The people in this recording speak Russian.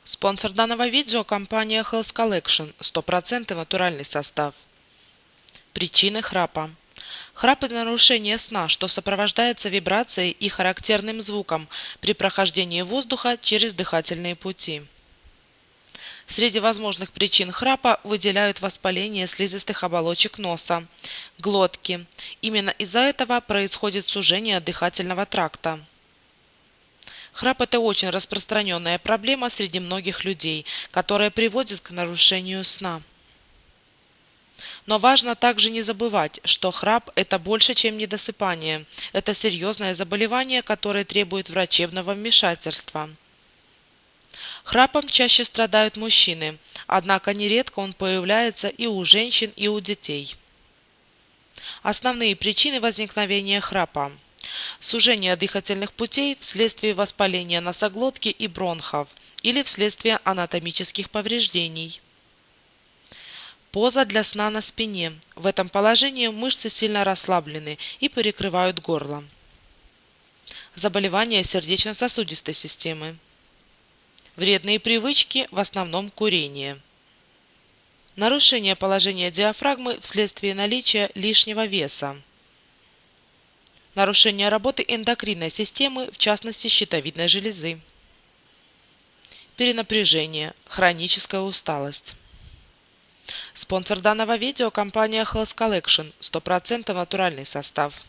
Спонсор данного видео – компания Health Collection, 100% натуральный состав. Причины храпа. Храп – это нарушение сна, что сопровождается вибрацией и характерным звуком при прохождении воздуха через дыхательные пути. Среди возможных причин храпа выделяют воспаление слизистых оболочек носа, глотки. Именно из-за этого происходит сужение дыхательного тракта. Храп – это очень распространенная проблема среди многих людей, которая приводит к нарушению сна. Но важно также не забывать, что храп – это больше, чем недосыпание. Это серьезное заболевание, которое требует врачебного вмешательства. Храпом чаще страдают мужчины, однако нередко он появляется и у женщин, и у детей. Основные причины возникновения храпа. Сужение дыхательных путей вследствие воспаления носоглотки и бронхов или вследствие анатомических повреждений. Поза для сна на спине. В этом положении мышцы сильно расслаблены и перекрывают горло. Заболевания сердечно-сосудистой системы. Вредные привычки, в основном курение. Нарушение положения диафрагмы вследствие наличия лишнего веса. Нарушение работы эндокринной системы, в частности щитовидной железы. Перенапряжение, хроническая усталость. Спонсор данного видео – компания Health Collection, 100% натуральный состав.